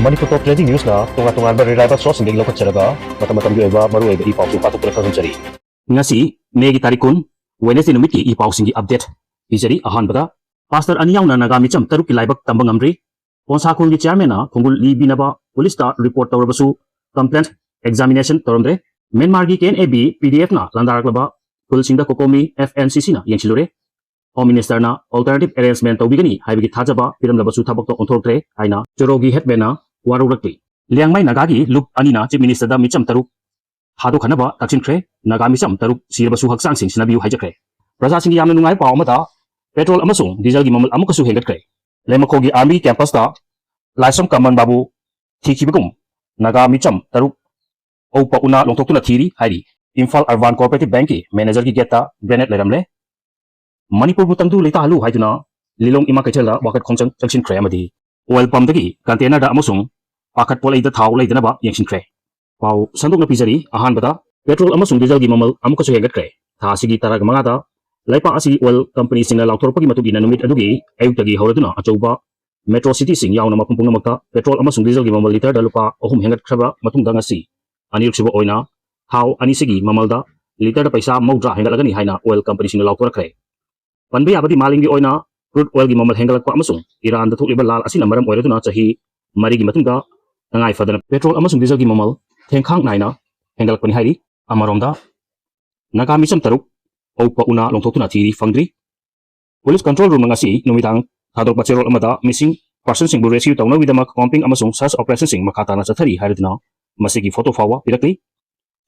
Manipur Top Trending News na tunga-tungan ba reliable source hindi lokacaraga mata-matam yoiba maruay ga ipaw patok pala kasunchari. Ngasi Mei tarikun Wednesday numit ki ipaw singi update bijari ahan bada pastor aniyaw na nagami cham taruk ki laibak tambang amri ponsa khul gi chairman na khongul li binaba police ta report tawrabasu complaint examination toromre Myanmar gi KNAB PDF na landarak kul singda kokomi FNCC na yengsilure Home Minister na alternative arrangement tawbigani haibigi thajaba piramlabasu thabak to onthortre aina chorogi headman na waruraki liangmai nagagi loop anina chief minister da micham taruk hado khanaba taksinkhre nagami cham taruk sirbasu haksang sing sinabiu haijakre praja singi yamna nungai paw amata petrol amasung diesel gi mamal amukasu hengatkre lemakhogi army campus da laisam kaman babu thikibagum nagami cham taruk opa una longtokuna thiri hairi Imphal Urban Cooperative Bank ki manager gi geta granite leramle Manipur butangdu leita halu haiduna lilong ima kaithala wakat khongchang changsin khre amadi oil pump dagi container da amasung pakat polai da thau leidana ba yengsin khre pau sandok na pijari ahan bada petrol amasung diesel gi mamal amukasu hegat khre tha sigi taraga mangada laipa asi oil company singla lauthorpagi matugina numit adugi ayuktagi hauraduna achouba metro city sing yauna mapumpung namakta petrol amasung diesel gi mamal liter da lupa ahum hengat khraba matung da ngasi aniruk sibo oina thau ani sigi mamal da liter da paisa maudra hengat lagani haina oil company singla lauthor khre Panbe abadi malingi oina crude oil gi mamal hengalak pa amasung Iran da thukliba lal asina maram oiraduna chahi mari gi matungda tangai fadana petrol amasung diesel gi mamal thengkhang naina hengalak pani hairi amaromda nagami cham taruk opa una longthokuna thiri fangdri police control room ngasi numidang thadok pacherol amada missing person sing bu rescue tawna widamak camping amasung search operation sing makata na chathari hairaduna masigi photo fawa pirakli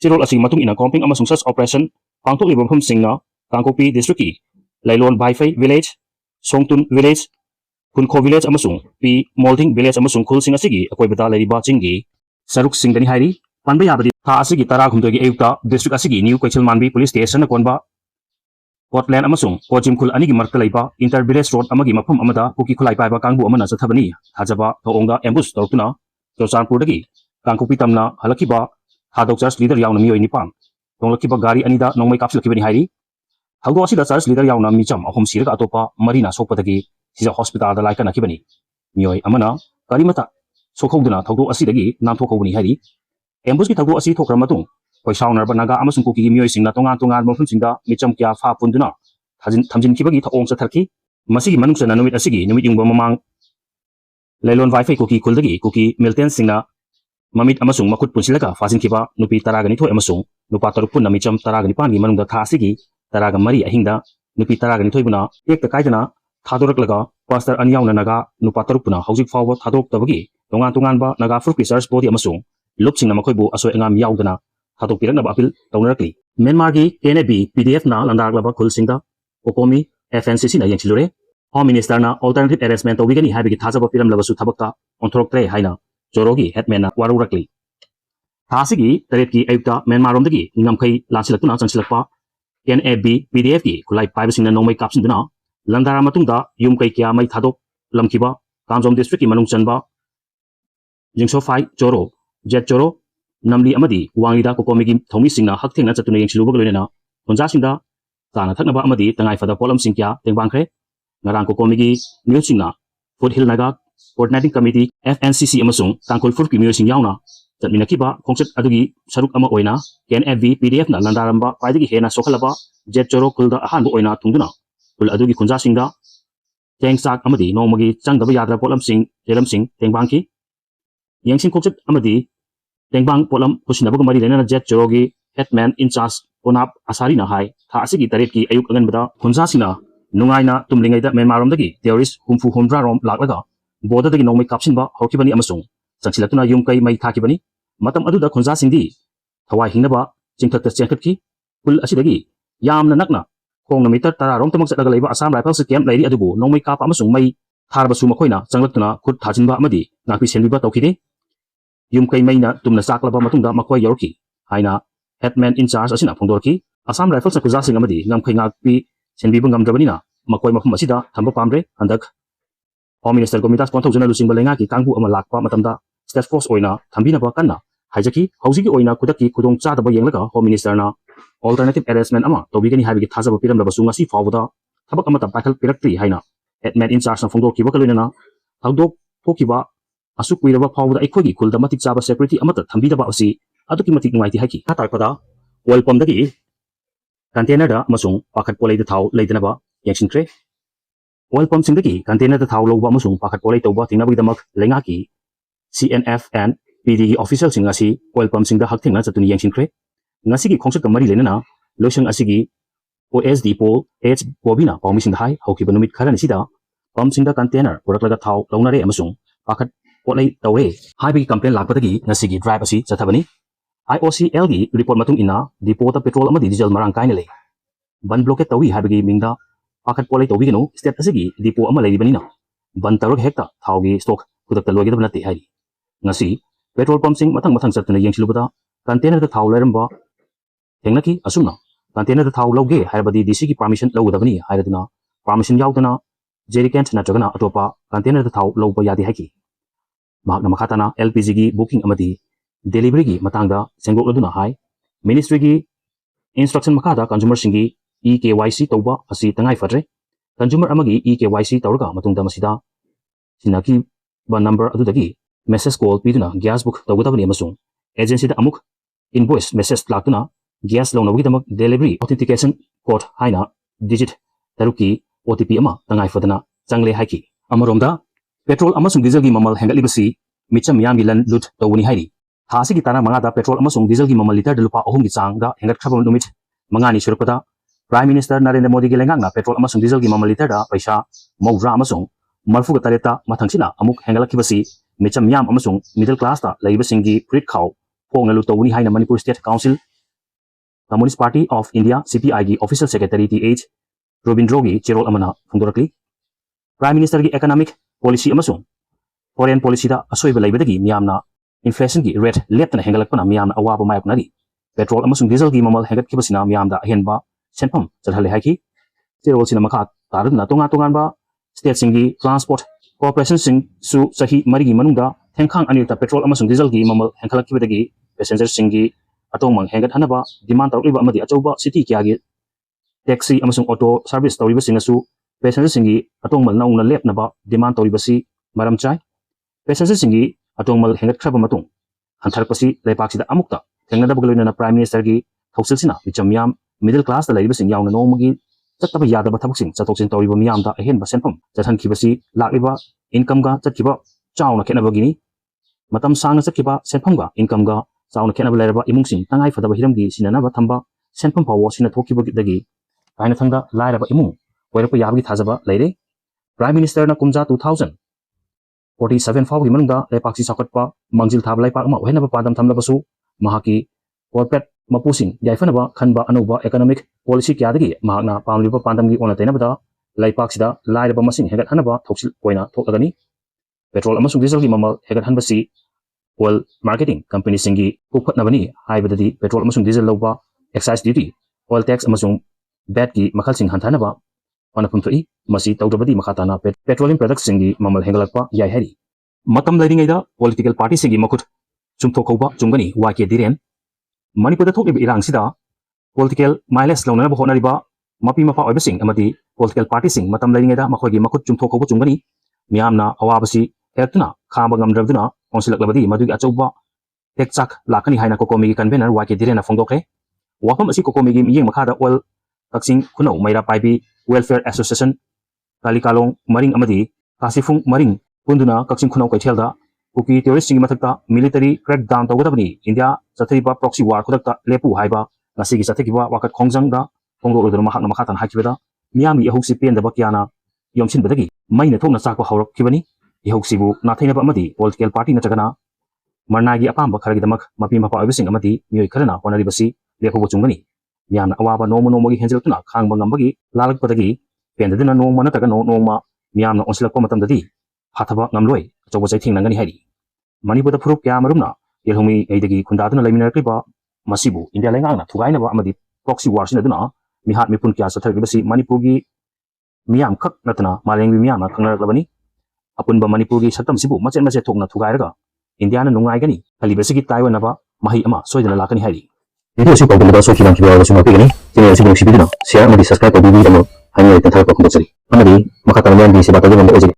cherol asing matung ina camping amasung search operation pangthokliba mafam singna Kangkopi district ki Lailon Baifei Village, Songtun Village, Kunko Village amasung P Molding Village amasung Khul sing asigi akoi bada leriba chingi saruk sing dani hairi panbai abadi tha asigi tara khumdogi ayukta district asigi New Koichil Manbi police station na konba Portland amasung Kochim Khul anigi marka leiba Inter Village Road amagi mafam amada Kuki Khulai paiba kangbu amana chathabani thajaba thoonga ambush tortuna Chochanpur dagi Kangkopi tamna halakiba Hadok Church leader yauna miyoi nipan tonglakiba gari anida nongmai kapsilakibani hairi Halgo asida church leader yauna micham ahom siraga atopa marina sokpadagi sija hospital da laika nakibani mioi amana karimata sokhoduna thogdo asidagi namthokobani hairi ambush gi thogdo asi thokra matung poisaunar banaga amasung kuki mioi singna tongan mafum singda micham kya fa punduna thamjin kibagi thong chatharki masigi manungsana numit asigi numit yungba mamang Lailon Wifi kuki kuldagi kuki Milton singna mamit amasung makut punsilaka fasin kiba nupi taragani thoi amasung nupa tarupun na micham taragani pangi manungda tha asigi taraga mari ahingda nupi taragani thoibuna ekta kaidana thadoraklaga pastor aniyauna naga nupa tarupuna haujik fawa thadok tabagi tongan ba naga fruit research body amasung lupsing na makoibu asoi angam yaudana thadok pirakna ba apil tawnarakli Myanmar gi KNAB PDF na landaklaba khulsingda kokomi FNCC na yengchilure Home Minister na alternative arrangement tawbigani haibigi thajaba piramlabasu thabakta onthoroktre haina chorogi headman na warurakli thasigi taretki ayukta Myanmar romdagi ngamkhai lansilakuna changsilakpa KNAB PDF ki kulai paibasingna nongmai kapsinduna landara matungda yum kai kya mai thadok lamkiba Kamjong district ki manung chanba jingso phai choro jet choro namli amadi wangida kokomi gi thomi singna hakthengna chatuna yengsilubag loinena honja singda tana thaknaba amadi tangai fada polam singkya tengbangkhre ngarang kokomi gi new singna foothill naga coordinating committee FNCC amasung tangkol fur ki sing yauna Minakiba, Kongset Adugi, Saruk Ama Oina, KNAB PDF na Landaramba, Paidigi Hena Sokalaba, Jet Choro Kulda Ahan Oina Tunguna, Kul Adugi Kunja Singda, Teng Sak Amadi, No Magi, Changdaba Yadra Polam Sing, Telam Sing, Tengbanki, Yangsing Kongset Amadi, Tengbang Polam, Pusinabaga Mari Lena Jet Chorogi, Headman in charge, Ponap Asarina Hai, Tasigi Tareki Ayuk Agan Bada, Kunja Sina, Nungaina, Tumlinga Menmarom Dagi, Theoris, Humfu Humdra Rom Lagaga, Boda the Nomi Kapsinba, Hokibani Amasung. Sangsilatuna yung kay may thakibani matam aduda khonja singdi thawai hingnaba chingthakta chengkhatki pul asidagi yamna nakna khongna meter tara rom tamak chatlaga leiba Assam Rifles camp lairi adubu nongmai kapa amasung mai tharbasu makhoina changlaktuna khut thajinba amadi ngakpi senbiba tawkhide yung kay mai na tumna saklaba matungda makhoi yorki haina headman in charge asina phongdorki Assam Rifles khonja sing amadi ngamkhai ngakpi senbiba ngamdrabanina makhoi mafum asida thamba pamre handak Home Minister Gomitas Ponthojana Lusing Balenga ki kangbu ama lakpa matamda State Force oina thambina ba kanna haijaki haujigi oina kudaki kudong chadaba yenglaga Home Minister na alternative arrangement ama tobigani habigi thajaba piramlaba sungasi fawda thabak ama ta pakhal piraktri haina headman in charge na phongdok kiba kaloina thawdok thokiba asuk kuiraba phawda aikhogi khulda matik chaba security amata thambidaba asi aduki matik nuaiti haki hatarpada oil pump dagi container da masung pakhat polai da thau leidanaba yangshinkre oil pump sing dagi container da thau loba masung pakhat polai tawba tingnabagi damak lenga ki CNF and PD gi official sing asi oil pump sing da hakthengna chatuni yangshinkre ngasi gi khongsak kamari lenana loisang asi gi OSD Paul H Bobina pawmising da hai hauki banumit kharan sida pump sing da container puraklaga thau launare amasung pakhat polai tawe haibi complaint lakpadagi ngasi gi drive asi chathabani IOCL gi report matung ina depot ta petrol amadi diesel marang kaina le ban blockade tawi haibi mingda pakhat polai tawi gino state asigi depot ama leibani na ban tarok hekta thau gi stock kudakta loigeda banati hai ngasi petrol pump sing matang chatna yengsilubada container da thau leramba thengnaki asumna container da thau loge haibadi DC gi permission logudabani hairaduna permission yaudana jerrycan natragana atopa container da thau loba yadi haiki magna makhatana LPG gi booking amadi delivery gi matangda sengokladuna hai ministry gi instruction makada consumer singi EKYC tawba asi tangai fadre consumer amagi EKYC tawraga matungda masida sinaki ba number adudagi message call piduna gas book tawgadabani amasung agency da amuk invoice message laktuna gas launawagi damak delivery authentication code haina digit taruki OTP ama tangai fadana changle haiki amaromda petrol amasung diesel gi mamal hengalibasi micham yam gilan lut tawuni hairi thasi gi tana manga da petrol amasung diesel gi mamal liter de lupa ohum gi chang da hengat khabam numit mangani surpada prime minister narendra modi gi lengang na petrol amasung diesel gi mamal liter da paisa mawra amasung marfu ga tareta mathangsina amuk hengalakibasi micham yam amasung middle class ta leibasing gi prit khaw phong nalu tawuni haina manipur state council Communist Party of India CPI gi official secretary TH Robindro gi cherol amana phungdorakli prime minister gi economic policy amasung foreign policy da asoiba leibadagi miyamna inflation gi rate leptana hengalakpana miyamna awaba mayaknari petrol amasung diesel gi mamal hengat kibasina miyamda ahenba senpam chalhale haiki cherol sina makha tarudna tongan ba state singi transport corporation sing su sahi marigi manungda thengkhang anita petrol amasung diesel gi mamal hengalak kibadagi passenger singi atongmang hengat hanaba demand tawriba amadi achauba city kyagi taxi amasung auto service tawriba singasu passenger singi atongmal naungna lepnaba demand tawribasi maram chai passenger singi atongmal hengat khaba matung hantarpasi lepaksida amukta thengnadabagaloina prime minister gi thausilsina michamyam middle class da leibasing yauna nomagi chattaba yadaba thabaksing chatoksin tawriba miyam da ahenba senpam chathankhibasi lakliba income ga chatkiba chauna khenabagini matam sangna chatkiba senpam ga income ga chauna khenaba leraba imungsing tangai fadaba hiramgi sinanaba thamba senpam pawo sina thokibagidagi kaina thangda lairaba imung oirapa yabagi thajaba leire prime minister na kumja 2047 fawgi manungda lepaksi sakatpa mangjil thab laipak ma ohenaba padam thamlabasu mahaki corporate mapusing yaifanaba khanba anuba economic policy kyadagi mahakna pamliba pandamgi ona tainabada laipaksida lairaba masing hegat hanaba thoksil koina thoklagani petrol amasung diesel gi mamal hegat hanbasi oil marketing company singi pukhatnabani haibadadi petrol amasung diesel loba excise duty oil tax amasung VAT gi makhalsing hanthanaba panapum thoi masi tawdrabadi makhatana petroleum products singi mamal hengalakpa yai hari matam lairingaida political party singi makut chumthokauba chungani YK Dhiren manipur da thokliba irang sida political mileage launana ba honariba mapi mapa oibasing amadi political party sing matam lairingaida makhogi makut chumthokauba chungani miyamna awabasi hektuna khamba ngamdravduna onsilaklabadi madugi achauba tekchak lakani haina kokomi gi convener YK Dhiren na phongdokre wafam asi kokomi gi miyeng makhada oil taksing khunau maira paibi welfare association kalikalong maring amadi kasifung maring punduna kaksing khunau kaithelda kuki terrorist singi mathakta military crackdown tawgadabani India chathaiba proxy war khudakta lepu haiba ngasigi chathakiba wakat khongjang da phongro odona mahakna makhatan hakibada miyami yahuksi pendaba kyana yomsin badagi maina thokna chakwa hawrak kibani yahuksibu nathainaba amadi political party natragana marnagi apamba kharagidamak mapi mapa oibasing amadi miyoi kharana honaribasi lepu chungani miyamna awaba nomogi henjeltuna khangba ngambagi lalakpadagi pendadina nongma nataga nongma miyamna onsilakpa matamdadi hathaba ngamloi achoba chaithing nangani hairi manipurda phuruk kya marumna yelhumi eidagi khundaduna laiminarkliba masibu India laingangna thugainaba amadi proxy war sinaduna mihat mipun kya sathargibasi manipurgi miyam khak natana malengbi miyamna khangnaklabani apunba manipurgi saktam sibu machen thokna thugairaga India na nungaigani kalibasigi taiwanaba mahi ama soidana lakani hairi video si pagdamada so kilang kibawa suma pigani channel si bung sibidina share amadi subscribe pagbibi amo hanya itan tharap akong batsari amadi makatanayan di si batagin ang